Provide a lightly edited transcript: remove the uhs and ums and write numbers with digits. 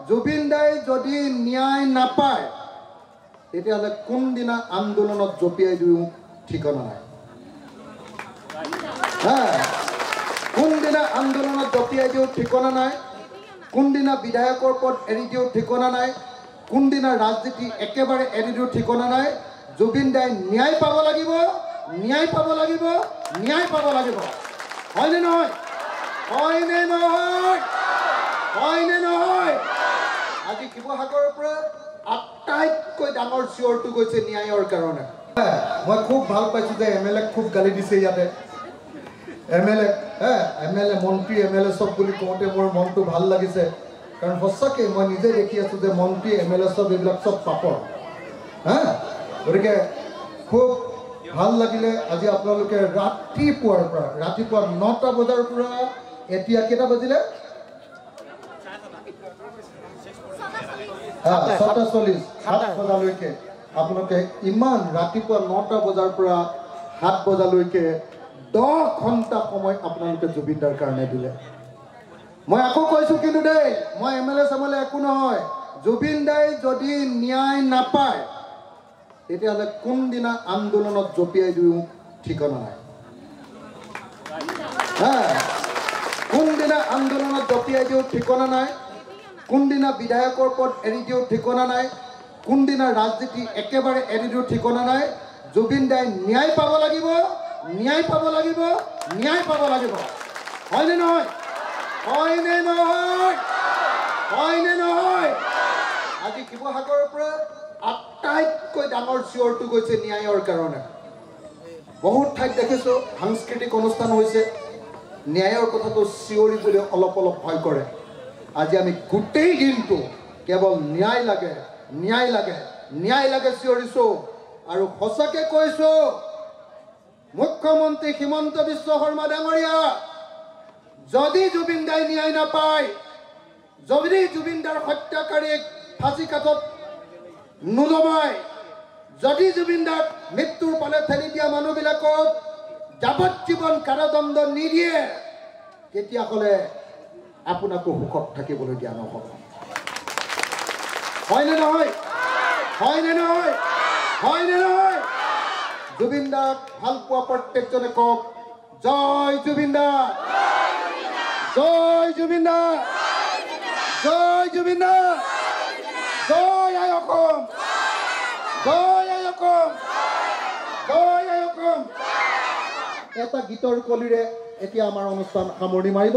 জুবিন দাই যদি ন্যায় নাপায় তেতিয়াহ'লে কোনদিনা আন্দোলনত জঁপিয়াই দিওঁ ঠিকনা নাই। কোনদিনা আন্দোলনত জঁপিয়াই দিওঁ ঠিকনা নাই, কোনদিনা বিধায়কৰ পদ এৰি দিওঁ ঠিকনা নাই, কোনদিনা ৰাজনীতি একেবাৰে এৰি দিওঁ ঠিকনা নাই। জুবিন দাই ন্যায় পাব লাগিব, ন্যায় পাব লাগিব, ন্যায় পাব লাগিব। হয়নে নহয়? হয়নে নহয়? হয়নে নহয়? আজি শিৱসাগৰৰ পৰা আটাইতকৈ ডাঙৰ চিঞৰটো গৈছে ন্যায়ৰ কাৰণে। মই খুব ভাল পাইছোঁ যে MLA খুব গালি দিছে ইয়াতে। MLA মন্ত্ৰী MLA চব বুলি কওঁতে মোৰ মনটো ভাল লাগিছে, কাৰণ সঁচাকৈ মই নিজে দেখি আছোঁ যে মন্ত্ৰী MLA চব এইবিলাক চব পাপৰ। গতিকে খুব ভাল লাগিলে আজি আপোনালোকে ৰাতিপুৱাৰ পৰা, ৰাতিপুৱা 9টা বজাৰ পৰা এতিয়া কেইটা বাজিলে? 6:40 7 বজালৈকে আপোনালোকে ইমান ৰাতিপুৱা 9টা বজাৰ পৰা 7 বজালৈকে 10 ঘণ্টা সময় আপোনালোকে জুবিন দাৰ কাৰণে দিলে। মই আকৌ কৈছোঁ কিন্তু দেই, মই MLA চেমলে একো নহয়। জুবিন দাই যদি ন্যায় নাপায় তেতিয়াহ'লে কোনদিনা আন্দোলনত জঁপিয়াই দিওঁ ঠিকনা নাই। কোনদিনা আন্দোলনত জঁপিয়াই দিওঁ ঠিকনা নাই, কোনদিনা বিধায়কৰ পদ এৰি দিওঁ ঠিকনা নাই, কোনদিনা ৰাজনীতি একেবাৰে এৰি দিওঁ ঠিকনা নাই। জুবিন দাই ন্যায় পাব লাগিব, ন্যায় পাব লাগিব, ন্যায় পাব লাগিব। হয়নে নহয়? হয়নে নহয়? হয়নে নহয়? আজি শিৱসাগৰৰ পৰা আটাইতকৈ ডাঙৰ চিঞৰটো গৈছে ন্যায়ৰ কাৰণে। বহুত ঠাইত দেখিছোঁ সাংস্কৃতিক অনুষ্ঠান হৈছে, ন্যায়ৰ কথাটো চিঞৰিবলৈ অলপ অলপ ভয় কৰে। আজি আমি গোটেই দিনটো কেৱল ন্যায় লাগে, ন্যায় লাগে, ন্যায় লাগে চিঞৰিছোঁ। আৰু সঁচাকৈ কৈছোঁ, মুখ্যমন্ত্ৰী হিমন্ত বিশ্ব শৰ্মা ডাঙৰীয়া, যদি জুবিন দাই ন্যায় নাপায়, যদি জুবিন দাৰ হত্যাকাৰীক ফাঁচি কাঠত নোলমায়, যদি জুবিন দাক মৃত্যুৰ পালে ঠেলি দিয়া মানুহবিলাকক যাৱজ্জীৱন কাৰাদণ্ড নিদিয়ে, তেতিয়াহ'লে আপোনাকো সুখত থাকিবলৈ দিয়া নহ'ব। হয়নে নহয়? হয়নে নহয়? হয়নে নহয়? জুবিন দাক ভাল পোৱা প্ৰত্যেকজনে কওক, জয় জুবিন দা, জয় জুবিন দা, জয় জুবিন দা, জয় আই অসম, জয় আই অসম, জয় আই অসম। এটা গীতৰ কলিৰে এতিয়া আমাৰ অনুষ্ঠান সামৰণি মাৰিব।